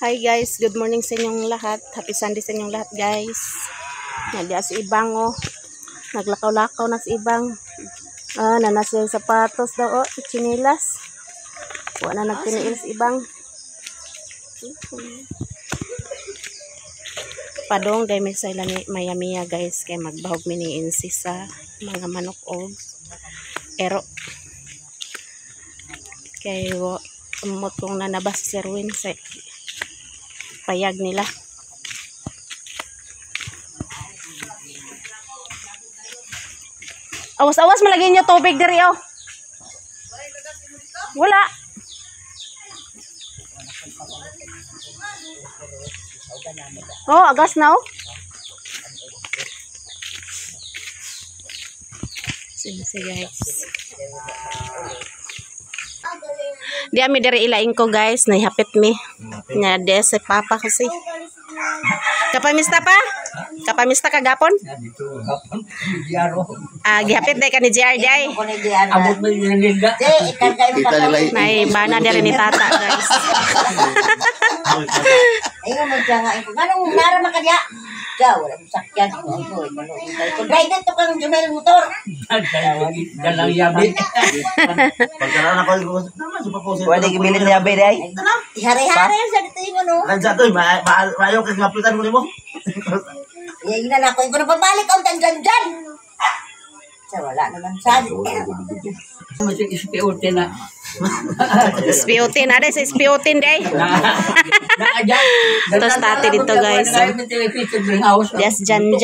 Hi guys, good morning sa inyong lahat. Happy Sunday sa inyong lahat guys. Nandiyan si Ibang oh. Naglakaw-lakaw na si Ibang. Nanas yung sapatos daw oh, chinilas. Wala na nagtiniil si Ibang. Padong day may sa ilan Miami guys kay magbahog miniinsi sa mga manok og ero. Kay umot kong nanabas si Erwin sa payag nila. Awas-awas malagyan nyo tubig dari oh. Wala. Oh, agas na oh. Sige guys. Di ami dari ilaing ko guys, naihapit mi. Nya de sa papa kasi. Kapamista pa? Kapamista kagapon? Gihapit day ka ni JR day. Abot mo yung nilga. Nay bana dari ni tata guys. Ayun mo dyan nga. Anong narama ka diya? Diya, wala mong sakyan. Kung rider to kang Jumel motor. Dalang yabi. Pagkaraan ako Pwede gimilit na yabi day. Ihari-hari sa dito yung ano. Nandiyan to, maayaw kang kapitan mo mo. Yung na ako, yung pabalik ang dyan. Wala naman saan. Masih ispiotin na. Spiotin, ada sa spiotin day. Terus tati dito guys. Yes, Jan.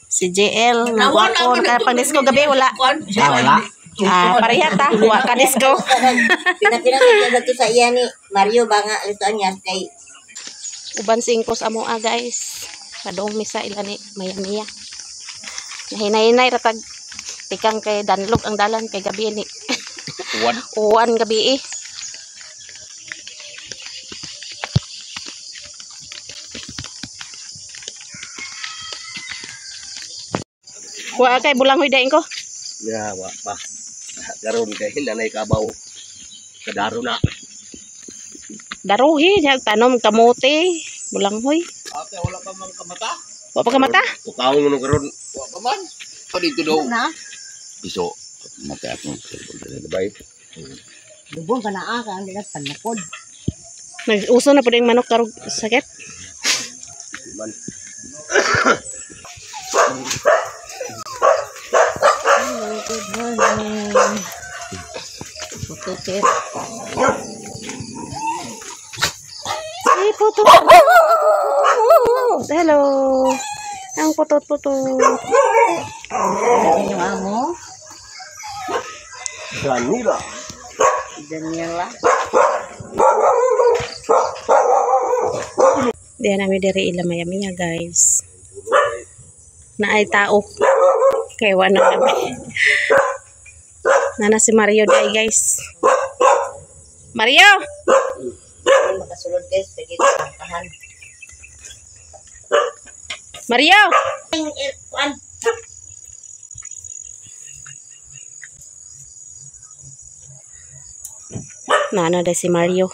Si JL nagwako kapag disco gabi wala. Wala. Pareha ta, wa ka disco. Pinapinag to sa iya ni Mario banga ito niya kay Uban singkos amo guys. Padong misa ila ni Miami. Nahinay-hinay ratag tikang kay danlog ang dalan kay gabi ni. Uwan gabi eh. Wa kay bulanghoy daing ko. Ya, wa pa. Karon kay nanay kabaw. Kadaro na. Daruhi, tanom kamote, bulanghoy. Ate, wala pa man kamata? Wa pa kamata? Tukaw mo karon. Wa pa man. Dito daw. na. Iso. Mata ako. Bay. Lubong ka na ka ang dinas panakod. Nag-uso na pud ang manok karog sakit. Man. Good morning. Putot. Si putot. Hello. Ang putot-putot. Yung amo. Ganila. Daniela. Diyan namin diri ila Miami guys. Na ay tao. Kaya wala namin. Nana si Mario day guys. Mario! Makasulod guys sa gitna. Mario! Nana day si Mario.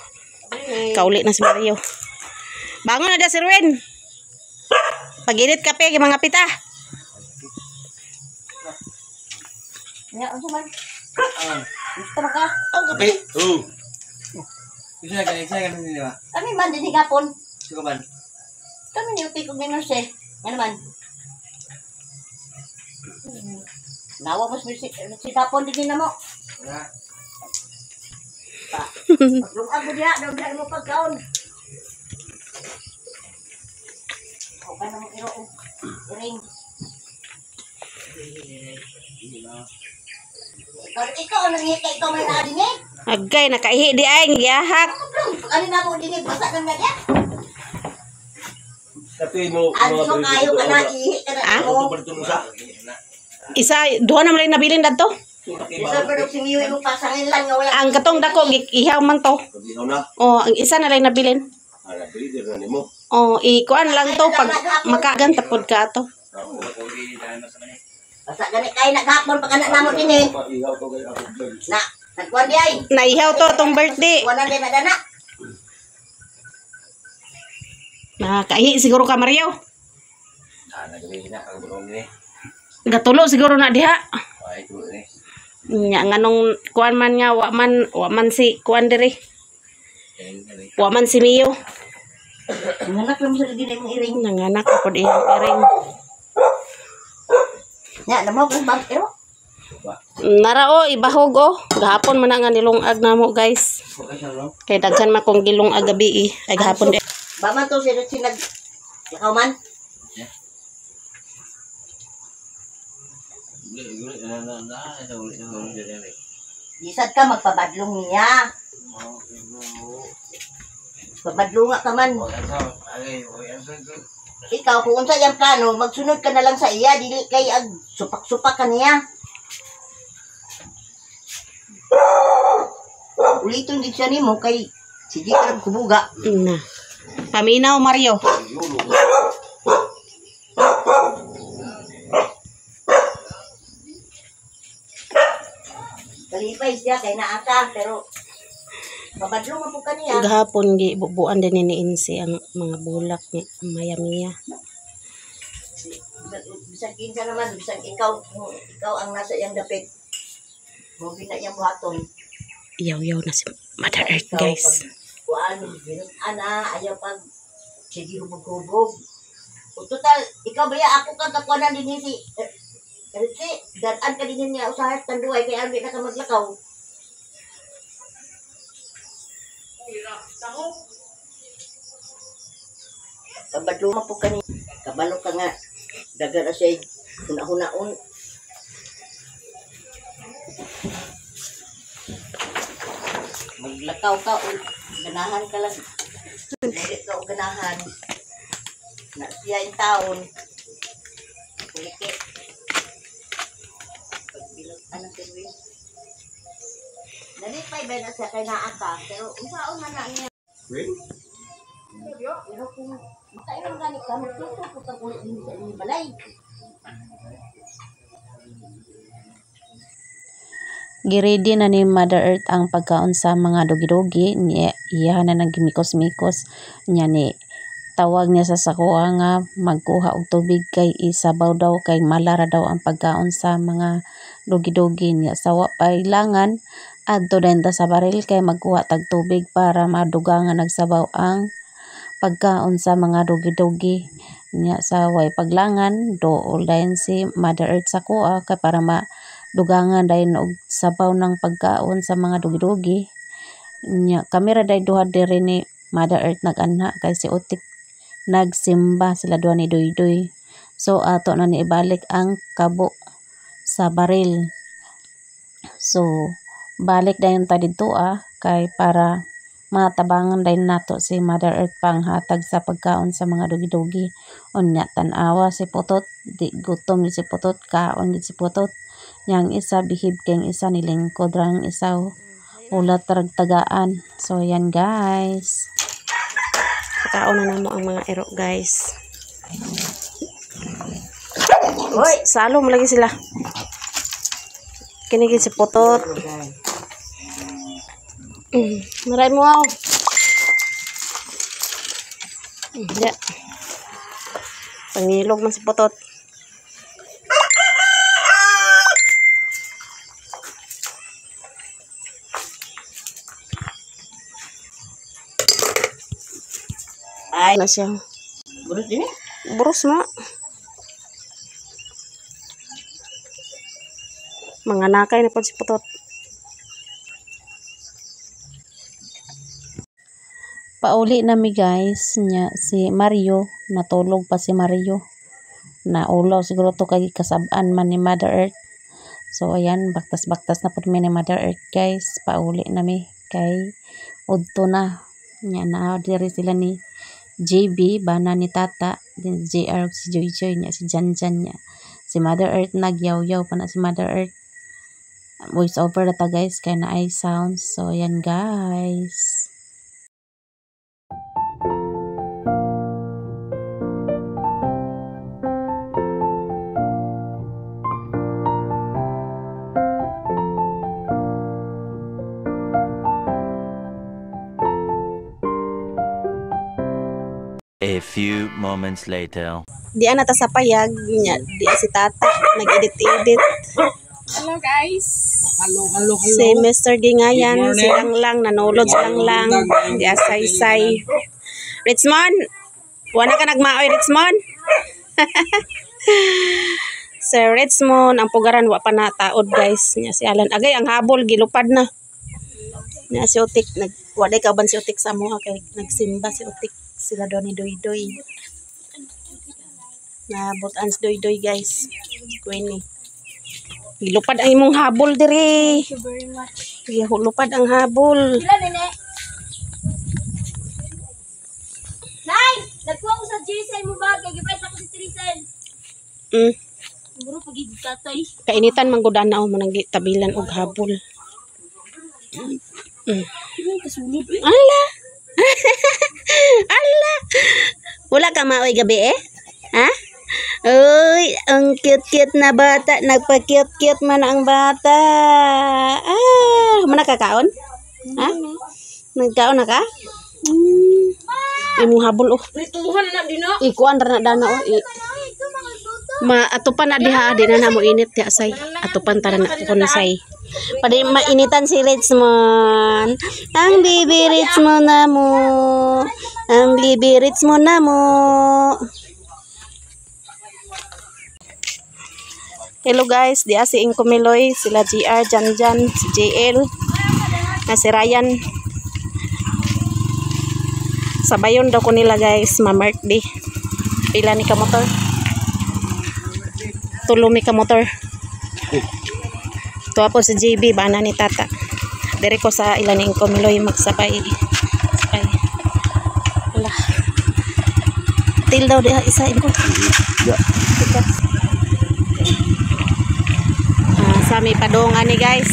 Kaulit na si Mario. Bangon na da si Erwin. Paginit kape kay mga pita. Ya, ano man? Gusto mo ka? Ang kape. Isa ka nila ba? Kami man din higapon. Siko man. Kami nilupi kong ganun siya. Ano man? Nawa mo si tapon din na mo. Wala. Paglungag mo diya, daw mo pagkaon. O ka na mo iring. Ikaw, ano niya ka? Ikaw may nakadin eh? Agay, nakaihi di ay, giyahak. Ano na mo din eh? Basa ka na niya? Kape mo. Ano kayo ka na? Ihi ka na ako. Isa, duha na malay nabilin dadto. Isa pero simiyo mo pasangin lang nga wala. Ang katong dako, ihaw man to. Paginaw na. O, ang isa na lang nabilin. Ala, pwede na nimo. O, ikuan lang to pag makagan tapod ka to. Basa ganit kayo naghapon pag anak namo din eh. Ihaw to kay ako. Na, nagkuhan di ay. Naihaw to tong birthday. Wala din na dana. Nakaihi siguro ka, Mario. Nagabi na ang bulong ni. Gatulo siguro na diha. Ay, tulo ni. Nya nganong kuan man nga wa man si kuan diri. Wa man si Mio. Nanganak lang mo sa din mong iring. Nanganak ako iyang iring. Nya, namo kung bang pero. Narao ibahog gahapon man nga nilungag namo guys. Kay daghan man kong gilungag gabi ay gahapon di. Ba man to sinag lakaw man. Bisad ka magpabadlong niya. Pabadlunga ka man. Ikaw kung unsa yang plano, magsunod ka na lang sa iya, dili kay ag supak-supak ka niya. Uliton din siya nimo kay sige ka kubuga. Na. Paminaw Mario. Kalipay siya kay naa ka pero pabadlong mo po kaniya. Gahapon gi bubuan din ni Insi ang mga bulak ni Mayamiya. Bisag kinsa naman, bisag ikaw ang nasa iyang dapit. Mo gina iyang buhaton. Yaw-yaw na si Mother Earth guys. Kuan, ana ayaw pag sige hubog-hubog. O total, ikaw baya ako kang kakuanan din si Ritsi, daan ka din niya usahat tanduay kay arbi na ka maglakaw. Pabadluma po kani. Kabalo ka nga. Dagan na siya huna-hunaon. Maglakaw ka o ganahan ka lang. Malit ka o ganahan. Na siya yung taon. Kulikit. Pagbilog, anong service? Nalipay ba na siya kay naaka? Pero unsaon man na niya. Pero kung makailang ganit ka, magtuto po ka ulit din sa inyong balay. Giredi na ni Mother Earth ang pagkaon sa mga dogi-dogi. Iya na nang gimikos-mikos niya ni tawag niya sa sakuha nga magkuha og tubig kay isabaw daw kay malara daw ang pagkaon sa mga dogi-dogi niya. Sawa pailangan adto din ta sa baril kay magkuha tag tubig para maduga nga nagsabaw ang pagkaon sa mga dogi-dogi niya. Sa way paglangan dool dayon si Mother Earth sa kuha kay para dugangan dayon og sabaw ng pagkaon sa mga dogi-dogi nya. Kamera day duha diri ni Mother Earth nag-anha kay si Utik nagsimba sila duha ni Duydoy. So ato na ni ibalik ang kabo sa baril. So balik dayon ta didto kay para matabangan dayon nato si Mother Earth panghatag sa pagkaon sa mga dogi-dogi. Unya tan-awa si Putot, di gutom ni si Putot, kaon gid si Putot. Yang isa bihib kay isa nilingkod rang isa ulat tagaan. So yan guys. Kaon na namo ang mga ero guys. Hoy, salo mo lagi sila. Kini si Putot. Maray mo ako. Ya. Pangilog man si Putot. Ay na siya. Burus din eh. Burus na. Mga nakay na po si Putot. Pauli nami guys nya si Mario, natulog pa si Mario. Naulaw siguro to kay kasab-an man ni Mother Earth. So ayan, baktas-baktas na pud mi ni Mother Earth guys. Pauli nami kay udto na. Nya na diri sila ni JB, bana ni Tata, din JR si Joy Joy nya si Janjan nya. Si Mother Earth nagyaw-yaw pa na si Mother Earth. Voice over na ta guys kay na ay sounds. So ayan guys. A few moments later. Di na ta sa payag niya, di si tata nag-edit-edit. Hello guys. Si Mr. Gingayan, silang lang nanulod lang. Di say. Richmond, wala ka nagmaoy Richmond? Sir Richmond, ang pugaran wa pa nataod guys. Nya si Alan agay ang habol gilupad na. Nya si Utik waday kauban si Utik sa mo kay nagsimba si Utik sila daw ni Doy. Na butan si Doy guys. Kuini. Gilupad ang imong habol diri. Thank you very much. Gilupad ang habol. Sila nene. Nay, nagkuha ko sa GSI mo ba? Kaya gipay ako si Trisel. Siguro pagiging tatay. Kainitan man gud ana mo nang tabilan og habol. Kasunod. Ala. Ala. Wala ka maoy gabi Ha? Uy, ang cute-cute na bata. Nagpa-cute-cute man ang bata. Manakakaon? Ha? Nagkaon na ka? Imong habol Tuhan na din no. Ikuan ra na dana atupan na diha di na mo init ya say. Atupan tara na ko na say. Padi mainitan si Richmond. Ang baby Richmond na mo. Ang baby Richmond na mo. Hello guys, di si Ing Kumiloy, sila GR, Janjan, si JL, na si Ryan. Sabayon daw ko nila guys, ma-birthday. Pila ni ka motor? Tulumi ka motor. Tuwa po si JB, bana ni tata. Dere ko sa ilan ni Ing Kumiloy magsabay. Ay. Wala. Til daw di isa ko. Sami padongan ni guys.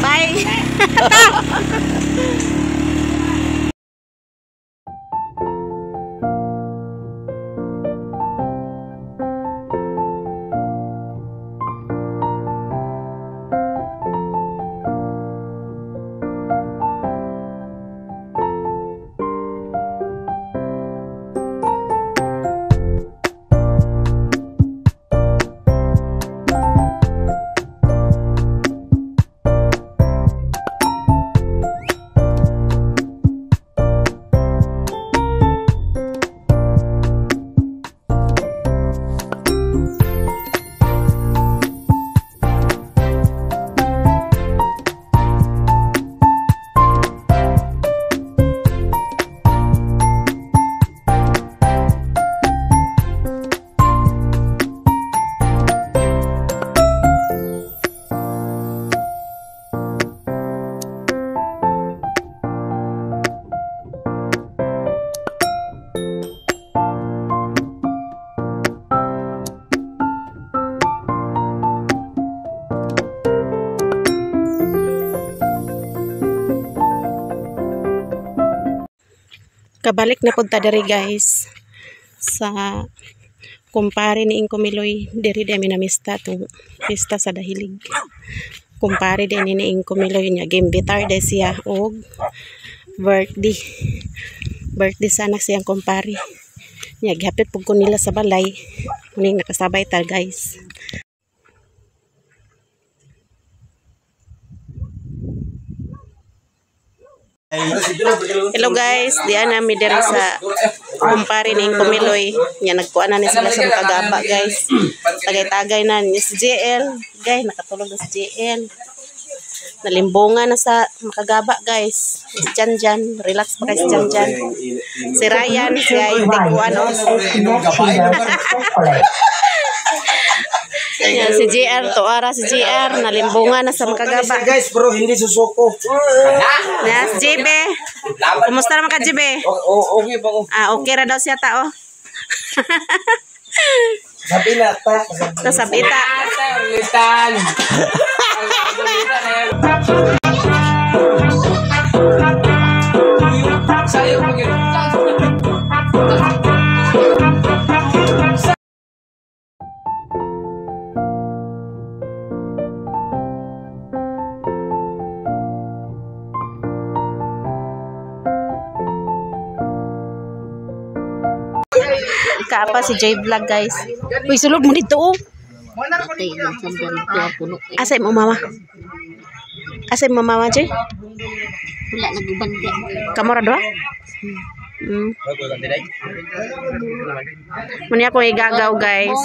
Bye. Kabalik na punta diri guys sa kumpare ni Ing Kumiloy diri di amin namista tong pista sa Dahilig. Kumpare din ni Ing Kumiloy niya gimbitar de siya og birthday sa anak siyang kumpare niya gihapit pug ko nila sa balay muning nakasabay ta guys. Hello guys, diyan na mi diri sa kumpare ni Ing Kumiloy. Nya nagkuan na ni sila sa Makagaba guys. Tagay-tagay na ni si JL. Guys, nakatulog na si JL. Nalimbungan na sa Makagaba guys. Si Janjan, relax pa kay si Janjan. Si Ryan, si Hindi kuan Yan, si JR, tuara si JR, nalimbungan na sa Makagaba. Guys, bro, hindi susuko. Yes, JB. Kumusta naman ka, JB? Okay pa ko. Okay ra daw siya tao. Sabi na ta. Sabi ta. Ulitan. Sayo mo yun. sa apa si J Vlog guys. Uy, sulod mo dito oh. Asay mo mama. Asay mo mama J. Wala naguban ka. Kamora doa? Muna ako igagaw guys.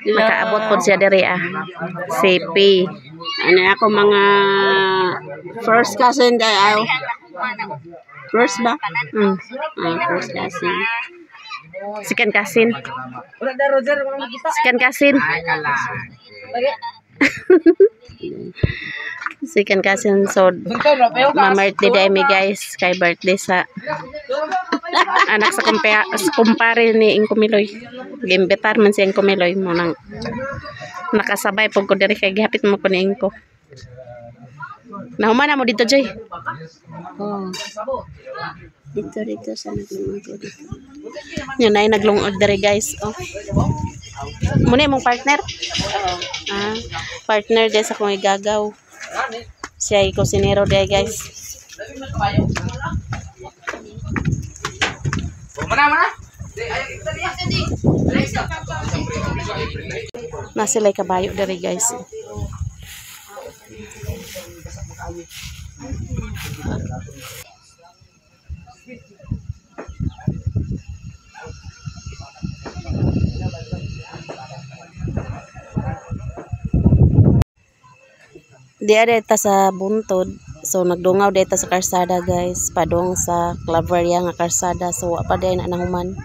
Nakaabot po siya diri ah. CP. Ano ako mga first cousin dahil first ba? First cousin. Second cousin. Second cousin. Second cousin. So, ma-birthday day mi guys. Kay birthday sa anak sa kumpare ni Inkumiloy. Gimbetar man si Inkumiloy mo nang nakasabay po ko diri kay gihapit mo ko ni Inko. Nahuman na mo dito, Joy. Oh. Dito sa naglungod dito. Yun ay naglungod diri guys. Oh. Muna mong partner? Partner din sa kong igagaw. Siya ay kusinero din guys. Nasila'y kabayo diri guys. Di adeta sa buntod. So nagdungaw deta sa karsada guys, padong sa Claveria nga karsada. So wa pa day na nahuman.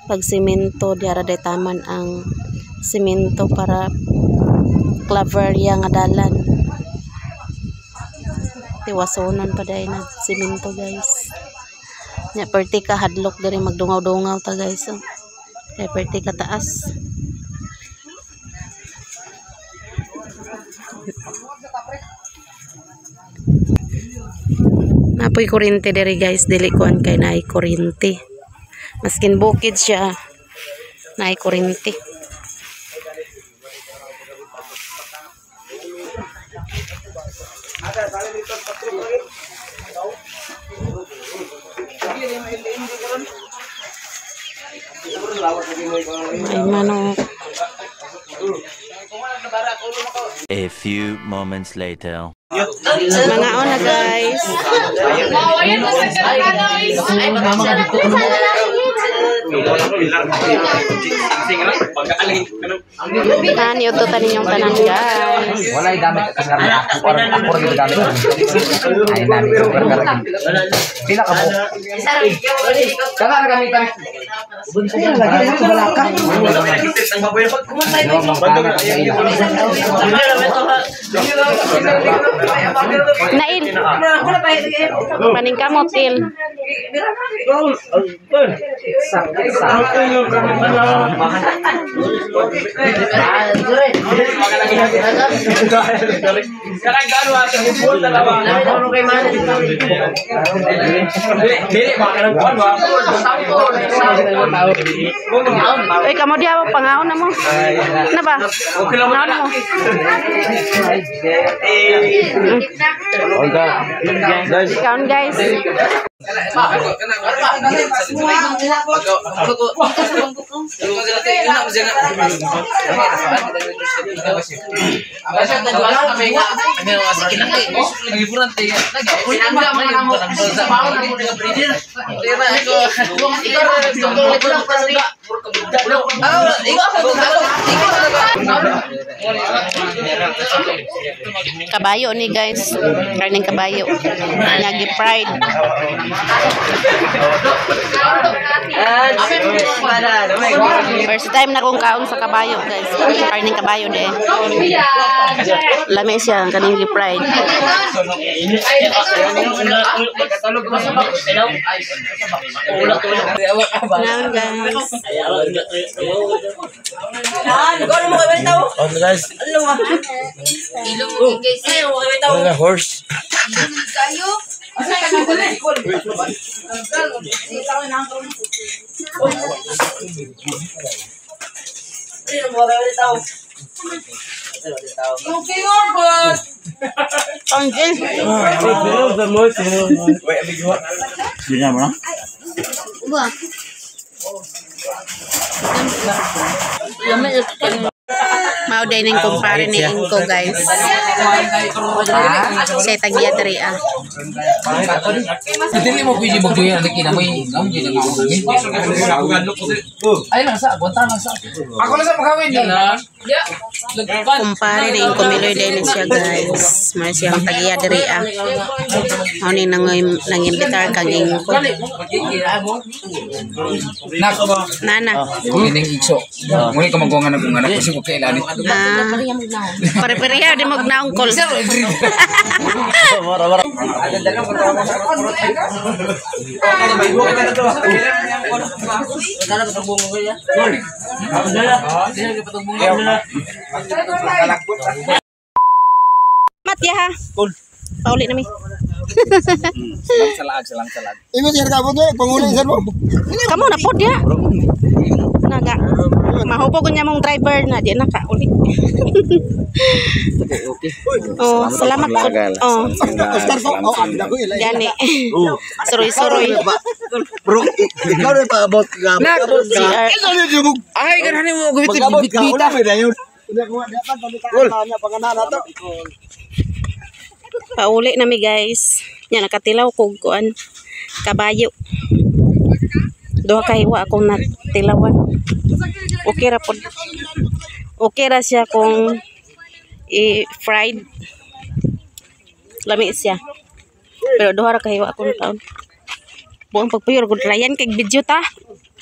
Pag simento diara day taman ang simento para Claveria nga dalan. Tiwasonon pa day na simento guys. Nya perti ka hadlok diri magdungaw-dungaw ta guys. So, kay perti ka taas. Napoy kuryente diri guys, dili kuan kay naay kuryente. Maskin bukid siya, naay kuryente. Ay manok. A few moments later. Mga ona guys. Tan yo to tanin yung tanan guys. Wala gamit kasi ako rin gamit. Ay namin pila ka po. Kana na gamitan. Nail. Paning kamotil. Kamu dia pangaon na mo. Na ba? Pangaon na mo. Count guys. Kabayo ni guys, karning kabayo. Nyagi pride. First time na kong kaon sa kabayo guys. Karning kabayo de. Lami siya kaning pride. Now guys. Horse. Mao day ning kumpare ni Inko guys. Say tagya diri ah. Hindi mo pwede magduyan na kinamay. Ang gina nga ako. Ay lang sa, aguanta lang sa. Ako lang sa magawin din. Kumpare ni Inko Miloy day ni siya guys. Mao siyang tagya diri ah. Mao ni nangimbitar kang Inko. Nana. Kining ikso. Muli ka magkuha ng bunga na kasi ko kailangan. Pare-pareha di magnaong call. Mat ya ha. Pauli na mi. Salag. Ibu sir kabut we panguling sir mo. Kamu na pod ya. Naga. Mahupo ko niya mong driver na di nakauli. Oh, salamat po. Oh. Sir ko abda ko ila. Gani. Suroy-suroy. Bro, ikaw rin pa about Ito ni jumug. Ay, ganun mo gawin Mag-abot ka, bit-bita. Udah beda yun. Udah ko dapat pamikana panganan ato. Pauli na mi guys. Nya nakatilaw kog kuan kabayo. Duha ka hiwa akong natilawan. Okay ra pod. Okay ra siya kung i-fried. Lami siya. Pero duha ra ka hiwa akong taon. Buong pagpuyor gud rayan kay video ta.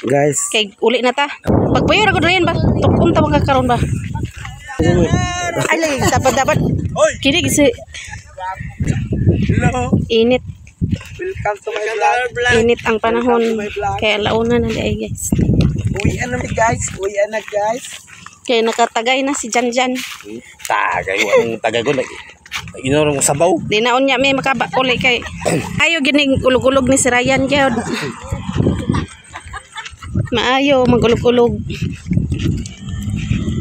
guys. Kay uli na ta. Pagpuyor gud rayan ba? Tukon ta magkakaroon ba? Ay, dapat. Kini kasi init. Welcome to my vlog. Init ang panahon. Kaya launa na di guys. Uwian na guys. Uwian na guys. Kaya nakatagay na si Janjan. Tagay. Ang tagay ko. Inorong sabaw. Di naon niya may makaba kulay kay. Ayo gining ulog-ulog ni si Ryan gyud. Maayo magulog-ulog.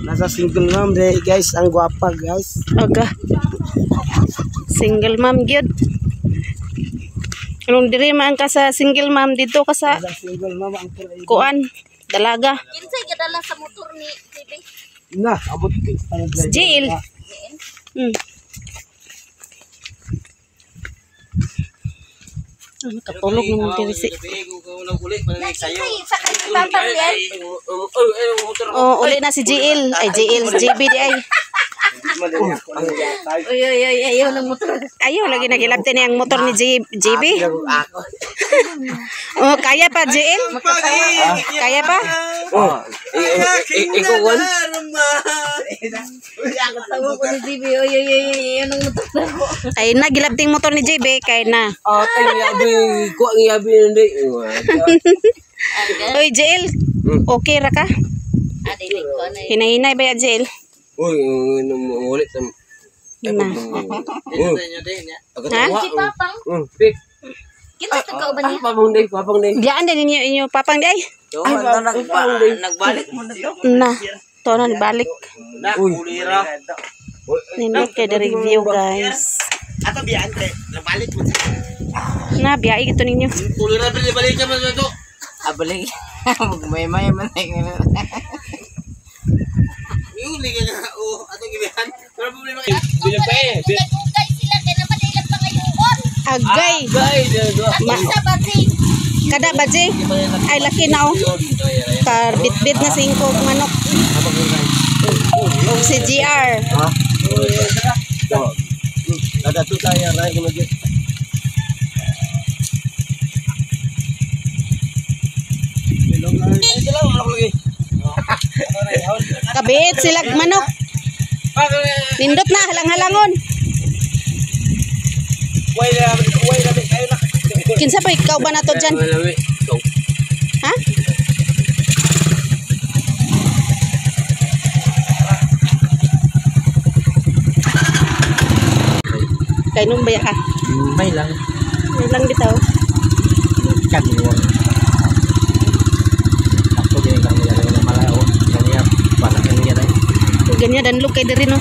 Nasa single mom day guys. Ang gwapa guys. Aga. Single mom gyud. Anong diri man ka sa single mom dito ka sa Single mom ang pulay. kuan dalaga. Kinsay gadala sa motor ni JB? Na, abot ko. Si Jill. Katulog naman diri si. Sa tatang yan. Oh, uli na si JL. Ay, JL. JB di ay. Uy, ayaw ng motor. Ayaw, lagi nagilabti niya ang motor ni JB. Oh, kaya pa, JL? Kaya pa? Ikaw wan? Tawa ko ni JB. Uy, ayaw ng motor. Kaya na, gilabting motor ni JB. Kaya na. Ko ang yabi hindi. Uy, JL. Okay ra ka? Hinahinay ba ya, JL? Uy, ulit sa... Na. Ha? Si Papang. Kita tagaw ba niya? Papang day. Biyaan din ninyo papang di ay? Nagbalik mo na to. Na. To na, balik. Ulira. Nindot kay the review, guys. Ato biyaan te. Nabalik mo. Na, biyay ito ninyo. Ulira balik ka man to. Abalik. May man. Yung liga na ato gibihan. Pero problema Guys sila kaya naman nila pa ngayon. Agay. Sa bati. Kada badje. Ay, laki na oh. Karbit-bit na 5 manok. O si GR. ada tu saya rai kena je. Kabit sila manok. Nindot na, halang-halangon. Kinsa pa ikaw ba na to dyan? Ha? Kay nung baya ka? May lang. May lang bitaw. Kaniwan. Ako din kami yan. Malayo. Kanya. Para kanya yan. Ganyan dan look kay diri no.